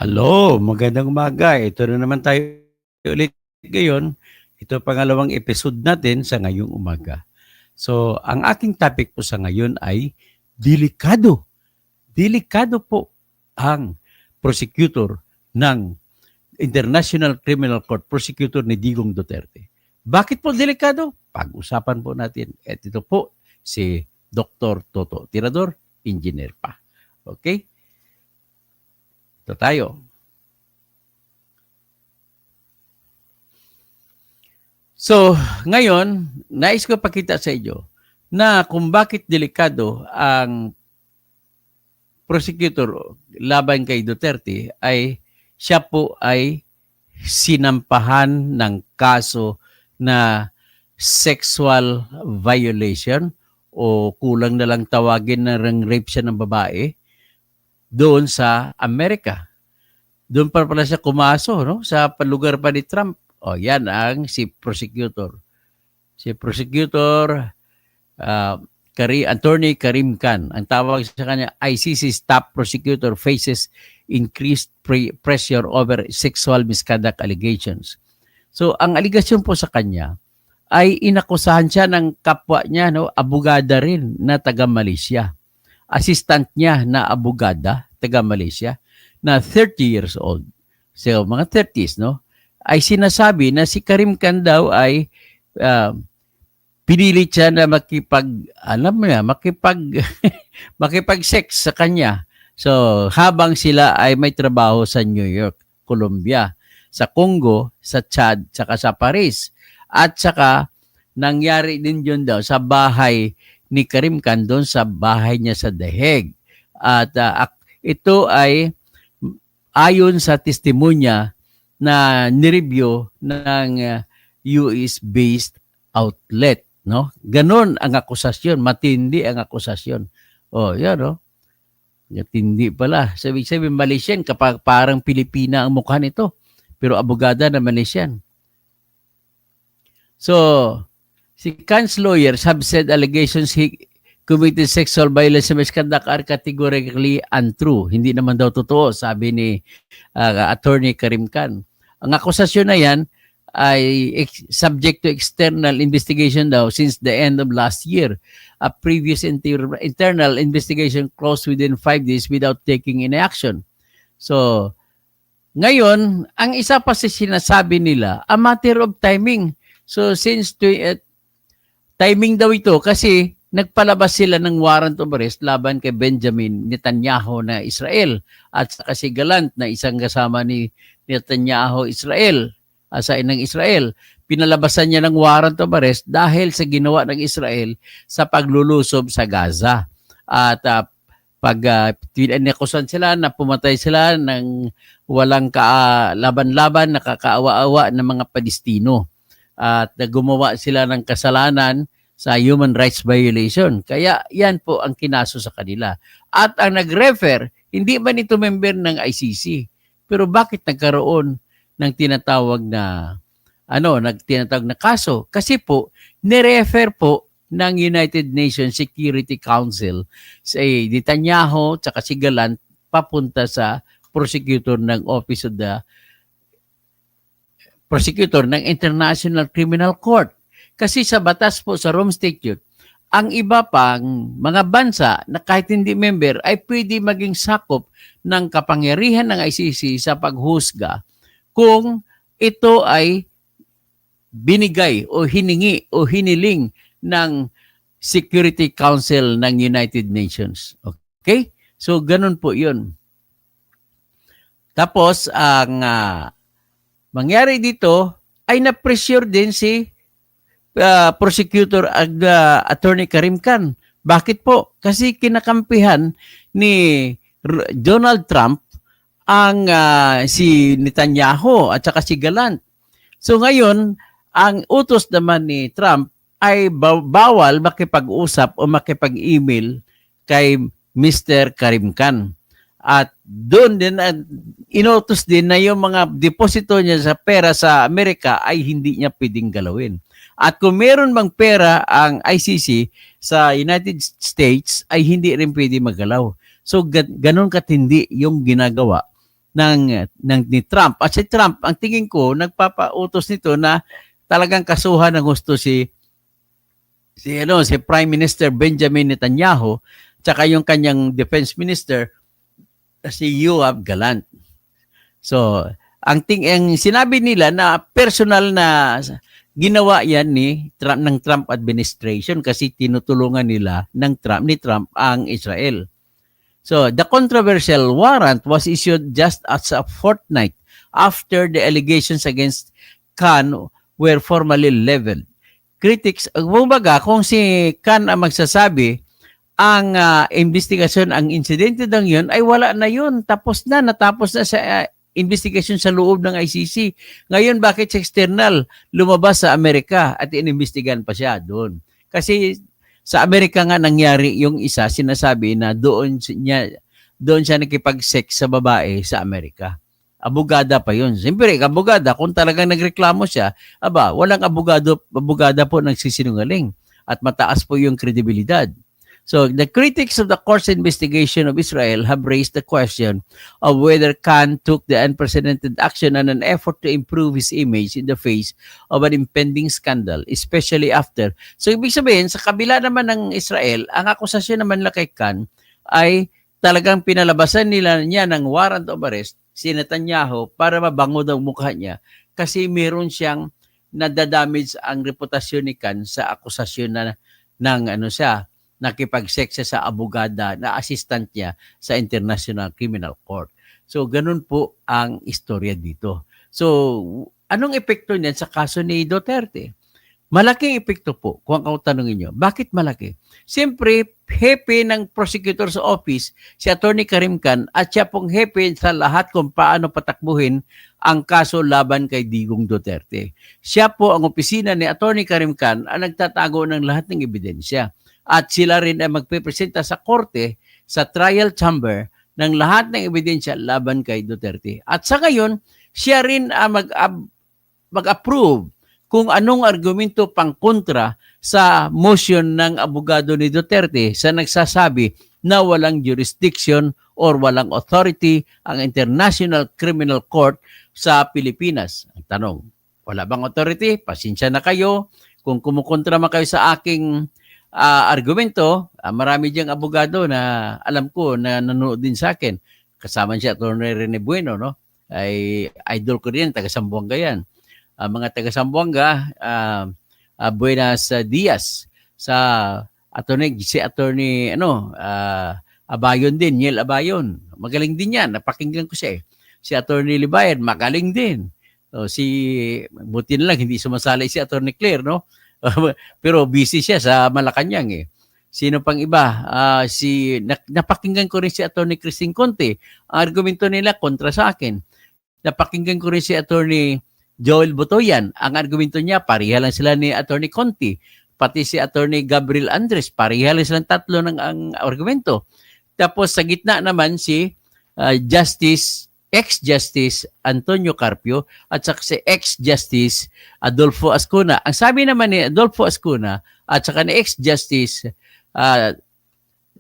Hello, magandang umaga. Ito na naman tayo ulit ngayon. Ito pangalawang episode natin sa ngayong umaga. So, ang aking topic po sa ngayon ay delikado. Delikado po ang prosecutor ng International Criminal Court, prosecutor ni Digong Duterte. Bakit po delikado? Pag-usapan po natin. At ito po si Dr. Toto Tirador, engineer pa. Okay? Ito tayo. So, ngayon, nais ko pakita sa inyo na kung bakit delikado ang prosecutor laban kay Duterte ay siya po ay sinampahan ng kaso na sexual violation o kulang na lang tawagin na rape siya ng babae doon sa Amerika. Doon pa pala siya kumaso, no? Sa lugar pa ni Trump. O, yan ang si prosecutor. Si prosecutor, Attorney Karim Khan. Ang tawag sa kanya, ICC's top prosecutor faces increased pressure over sexual misconduct allegations. So, ang aligasyon po sa kanya ay inakusahan siya ng kapwa niya, no? Abogada rin na taga Malaysia. Assistant niya na abogada, taga Malaysia, na 30 years old. So, mga 30s, no? Ay sinasabi na si Karim Khan daw ay pinilit siya na makipag-sex sa kanya. So, habang sila ay may trabaho sa New York, Colombia, sa Congo, sa Chad, saka sa Paris. At saka, nangyari din yun daw sa bahay ni Karim Khan, doon sa bahay niya sa The Hague. At ito ay ayon sa testimonya na nireview ng US-based outlet, no? Ganon ang akusasyon, matindi ang akusasyon. Oh, yan, no? Matindi pala. Sabi Malaysian, kapag parang Pilipina ang mukha nito, pero abogada na Malaysian. So, si Khan's lawyers have said allegations he committed sexual violence and misconduct are categorically untrue. Hindi naman daw totoo, sabi ni Attorney Karim Khan. Ang akusasyon na yan ay subject to external investigation daw since the end of last year. A previous internal investigation closed within 5 days without taking any action. So, ngayon, ang isa pa sa sinasabi nila, a matter of timing. So, since timing daw ito kasi nagpalabas sila ng warrant of arrest laban kay Benjamin Netanyahu na Israel at saka si Gallant na isang kasama ni Netanyahu Israel, asain ng Israel. Pinalabasan niya ng warrant of arrest dahil sa ginawa ng Israel sa paglulusob sa Gaza. At pag inakusan sila na pumatay sila ng walang laban-laban, nakakaawa-awa ng mga Palestino. At gumawa sila ng kasalanan sa human rights violation. Kaya yan po ang kinaso sa kanila. At ang nag-refer, hindi man ito member ng ICC. Pero bakit nagkaroon ng tinatawag na kaso? Kasi po, nirefer po ng United Nations Security Council si Netanyahu at si Gallant papunta sa prosecutor ng Office of the Prosecutor ng International Criminal Court. Kasi sa batas po sa Rome Statute, ang iba pang mga bansa na kahit hindi member ay pwede maging sakop ng kapangyarihan ng ICC sa paghusga kung ito ay binigay o hiningi o hiniling ng Security Council ng United Nations. Okay? So, ganun po yun. Tapos, ang mangyari dito ay na-pressure din si prosecutor Attorney Karim Khan. Bakit po? Kasi kinakampihan ni Donald Trump ang si Netanyahu at saka si Gallant. So ngayon, ang utos naman ni Trump ay bawal makipag-usap o makipag-email kay Mr. Karim Khan. At doon din, inutos din na yung mga deposito niya sa pera sa Amerika ay hindi niya pwedeng galawin. At kung meron bang pera ang ICC sa United States ay hindi rin pwede magalaw. So ganun katindi yung ginagawa ni Trump. At si Trump, ang tingin ko, nagpapautos nito na talagang kasuhan ng gusto si Prime Minister Benjamin Netanyahu tsaka yung kanyang Defense Minister si Yoav Gallant. So, ang sinabi nila na personal na ginawa yan ng Trump administration kasi tinutulungan nila ni Trump ang Israel. So, the controversial warrant was issued just as a fortnight after the allegations against Khan were formally leveled. Critics, kumbaga, kung si Khan ang magsasabi, ang investigasyon, ang insidente daw yun, ay wala na yun. Natapos na sa investigation sa loob ng ICC. Ngayon, bakit sa external lumabas sa Amerika at inimbestigan pa siya doon? Kasi sa Amerika nga nangyari yung isa, sinasabi na doon siya nakipag-sex sa babae sa Amerika. Abogada pa yun. Siyempre, abogada, kung talagang nagreklamo siya, walang abogada po nagsisinungaling at mataas po yung kredibilidad. So, the critics of the court's investigation of Israel have raised the question of whether Khan took the unprecedented action in an effort to improve his image in the face of an impending scandal, especially after. So, ibig sabihin, sa kabila naman ng Israel, ang akusasyon naman nila kay Khan ay talagang pinalabasan niya ng warrant of arrest si Netanyahu para mabango daw mukha niya kasi meron siyang nadadamage ang reputasyon ni Khan sa akusasyon siya nakipag-sex sa abogada na assistant niya sa International Criminal Court. So, ganun po ang istorya dito. So, anong epekto niyan sa kaso ni Duterte? Malaking epekto po, kung ako tanongin nyo. Bakit malaki? Siyempre, hepe ng prosecutor's office, si Atty. Karim Khan, at siya pong hepe sa lahat kung paano patakbuhin ang kaso laban kay Digong Duterte. Siya po ang opisina ni Atty. Karim Khan ang nagtatago ng lahat ng ebidensya. At sila rin ay magpipresenta sa korte, sa trial chamber, ng lahat ng ebidensya laban kay Duterte. At sa ngayon, siya rin mag-approve kung anong argumento pangkontra sa motion ng abogado ni Duterte sa nagsasabi na walang jurisdiction or walang authority ang International Criminal Court sa Pilipinas. Ang tanong, wala bang authority? Pasensya na kayo. Kung kumukontra man kayo sa aking argumento, marami diyang abogado na alam ko na nanonood din sa akin. Kasama siya, Atty. Rene Bueno, no? Ay idol ko rin, taga Zamboanga yan. Mga taga Zamboanga, Buenas Dias sa si Attorney Abayon din, Niel Abayon. Magaling din yan, napakinggan ko siya eh. Si Attorney Libayan, magaling din. So, buti na lang hindi sumasali si Attorney Claire, no? Pero busy siya sa Malacanang eh. Sino pang iba? Napakinggan ko rin si Attorney Christine Conte. Ang argumento nila kontra sa akin. Napakinggan ko rin si Attorney Joel Botoyan. Ang argumento niya, pareha lang sila ni Attorney Conte. Pati si Attorney Gabriel Andres, pareha lang silang tatlo ng ang argumento. Tapos sa gitna naman si ex-Justice Antonio Carpio at saka si ex-Justice Adolfo Ascuna. Ang sabi naman ni Adolfo Ascuna at saka ni ex-Justice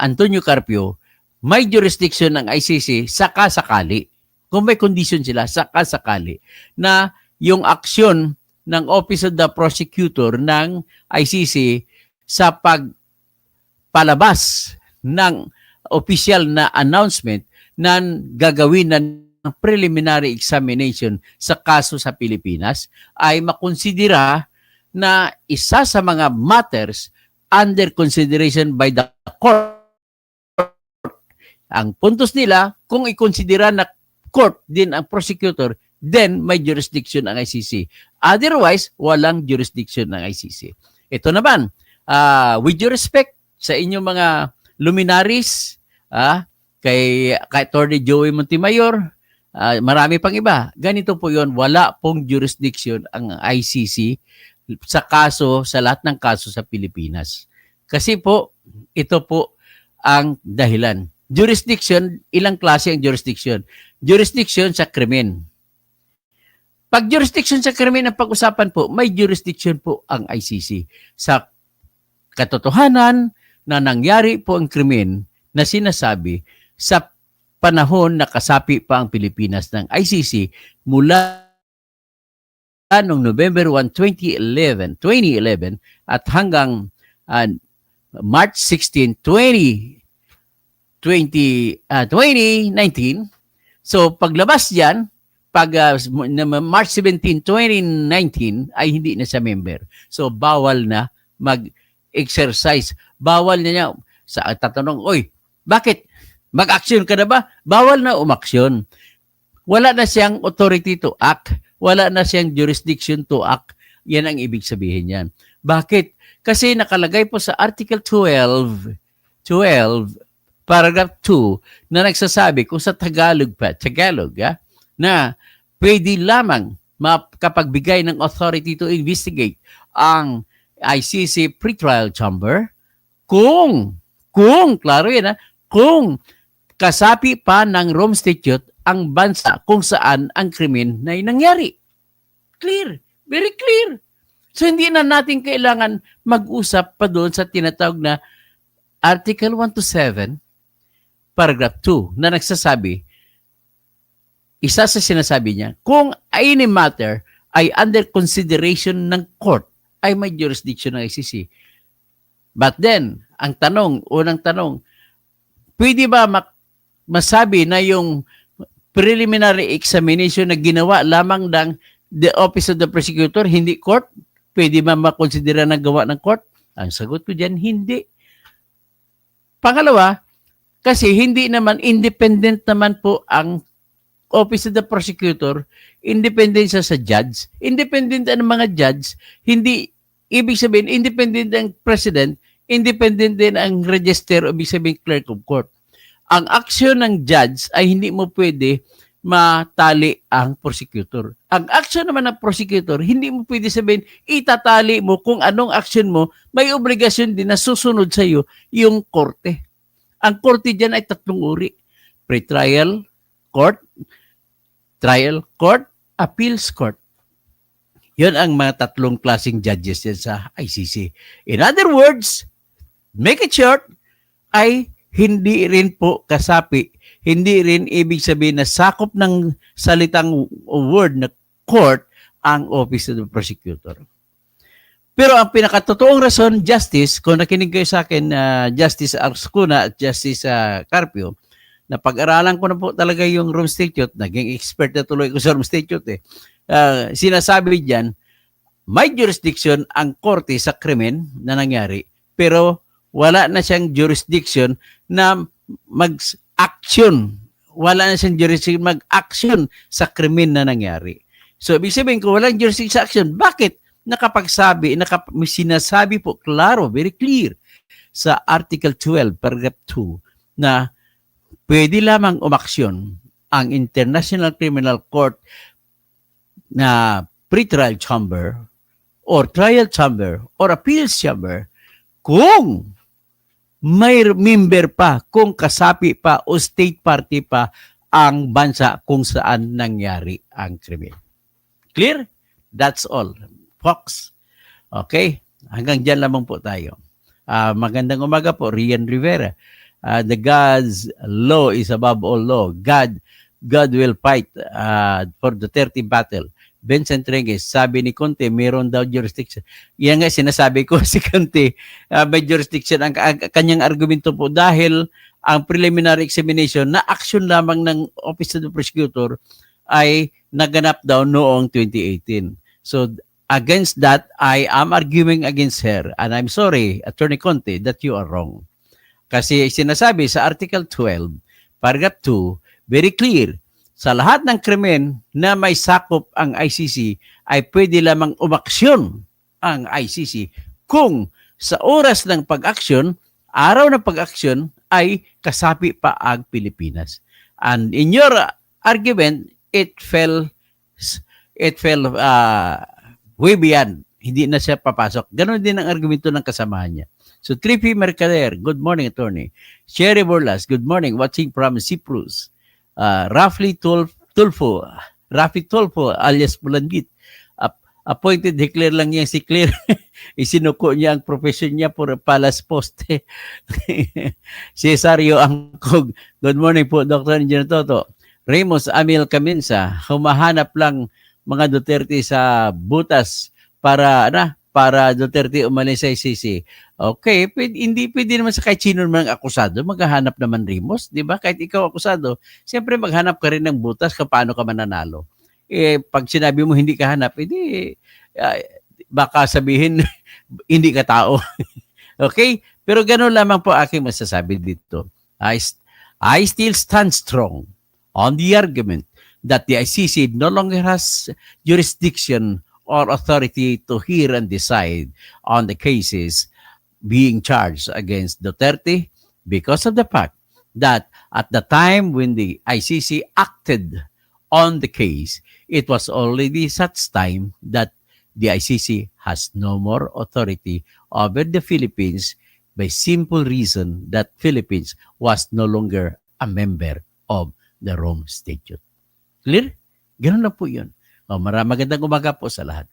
Antonio Carpio, may jurisdiction ng ICC sakasakali. Kung may condition sila, sakasakali na yung aksyon ng Office of the Prosecutor ng ICC sa pagpalabas ng official na announcement na gagawin ng preliminary examination sa kaso sa Pilipinas ay makonsidera na isa sa mga matters under consideration by the court. Ang puntos nila, kung ikonsidera na court din ang prosecutor, then may jurisdiction ang ICC. Otherwise, walang jurisdiction ng ICC. Ito naman, with due respect sa inyong mga luminaries, kay Atty. Joey Montemayor, marami pang iba. Ganito po yon, wala pong jurisdiction ang ICC sa lahat ng kaso sa Pilipinas. Kasi po, ito po ang dahilan. Jurisdiction, ilang klase ang jurisdiction? Jurisdiction sa krimen. Pag jurisdiction sa krimen ang pag-usapan po, may jurisdiction po ang ICC. Sa katotohanan na nangyari po ang krimen na sinasabi sa panahon na kasapi pa ang Pilipinas ng ICC mula noong November 1, 2011 at hanggang March 16, 2019. So paglabas diyan, March 17, 2019 ay hindi na siya member. So bawal na mag-exercise. Bawal na niya sa tatanong, "Oy, bakit? Mag-action ka na ba?" Bawal na umaksyon. Wala na siyang authority to act. Wala na siyang jurisdiction to act. Yan ang ibig sabihin niyan. Bakit? Kasi nakalagay po sa Article 12, Paragraph 2, na nagsasabi kung sa Tagalog, na pwede lamang makapagbigay ng authority to investigate ang ICC pretrial chamber kung klaro yan, kung kasapi pa ng Rome Statute ang bansa kung saan ang krimen na nangyari. Clear. Very clear. So hindi na natin kailangan mag-usap pa doon sa tinatawag na Article 1 to 7, Paragraph 2, na nagsasabi, isa sa sinasabi niya, kung any matter ay under consideration ng court, ay may jurisdiction ng ICC. But then, unang tanong, pwede ba masabi na yung preliminary examination na ginawa lamang ng the Office of the Prosecutor, hindi court? Pwede ba makonsidera na gawa ng court? Ang sagot ko dyan, hindi. Pangalawa, kasi hindi naman, independent naman po ang Office of the Prosecutor, independent siya sa judge. Independent ang mga judge, hindi, ibig sabihin, independent ang president, independent din ang register, ibig sabihin clerk of court. Ang aksyon ng judge ay hindi mo pwede matali ang prosecutor. Ang aksyon naman ng prosecutor, hindi mo pwede sabihin, itatali mo kung anong aksyon mo, may obligasyon din na susunod sa iyo yung korte. Ang korte dyan ay 3 uri. Pretrial court, trial court, appeals court. Yun ang mga 3 klaseng judges yan sa ICC. In other words, make it short, ay hindi rin po kasapi, hindi rin ibig sabihin na sakop ng salitang word na court ang Office of the Prosecutor. Pero ang pinakatotoong rason, Justice, kung nakinig kayo sa akin, Justice Arscuna at Justice Carpio, na pag-aralan ko na po talaga yung Rome Statute, naging expert na tuloy ko sa Rome Statute, sinasabi diyan, may jurisdiction ang korte sa krimen na nangyari, pero wala na siyang jurisdiction na mag-action. Wala na siyang jurisdiction mag-action sa krimen na nangyari. So, ibig sabihin, kung walang jurisdiction sa action, bakit? Sinasabi po, klaro, very clear, sa Article 12, Paragraph 2, na pwede lamang umaksyon ang International Criminal Court na pretrial chamber or trial chamber or appeals chamber kung may member pa, kung kasapi pa o state party pa ang bansa kung saan nangyari ang krimen. Clear? That's all. Fox. Okay? Hanggang dyan lamang po tayo. Magandang umaga po, Rian Rivera. The God's law is above all law. God will fight for the 30 battle. Vincent Reyes, sabi ni Conte, mayroon daw jurisdiction. Yan nga sinasabi ko, si Conte, may jurisdiction. Ang kanyang argumento po, dahil ang preliminary examination na action lamang ng Office of the Prosecutor ay naganap daw noong 2018. So, against that, I am arguing against her. And I'm sorry, Attorney Conte, that you are wrong. Kasi sinasabi sa Article 12, Paragraph 2, very clear, sa lahat ng krimen na may sakop ang ICC ay pwede lamang umaksyon ang ICC kung sa oras ng pag-aksyon, araw ng pag-aksyon ay kasapi pa ang Pilipinas. And in your argument, it fell way beyond. Hindi na siya papasok. Ganon din ang argumento ng kasamahan niya. So, 3P Mercader, good morning, attorney. Sherry Borlas, good morning, watching from Cyprus. Rafi Tulfo alias Bulangit. appointed, declare lang niya si Claire. Isinuko niya ang profession niya for palas poste. Cesario Angkog, good morning po, Dr. Engineer Toto. Ramos Amil Caminsa, humahanap lang mga Duterte sa butas para Duterte umalis sa ICC. Okay, hindi pwede naman sa kahit sino naman ang akusado, maghahanap naman Ramos, di ba? Kahit ikaw akusado, siyempre maghanap ka rin ng butas kung paano ka mananalo. Pag sinabi mo hindi ka hanap, baka sabihin hindi ka tao. Okay? Pero gano'n lamang po aking masasabi dito. I still stand strong on the argument that the ICC no longer has jurisdiction or authority to hear and decide on the cases being charged against Duterte because of the fact that at the time when the ICC acted on the case, it was already such time that the ICC has no more authority over the Philippines by simple reason that Philippines was no longer a member of the Rome Statute. Clear? Ganun na po yun. Magandang umaga po sa lahat.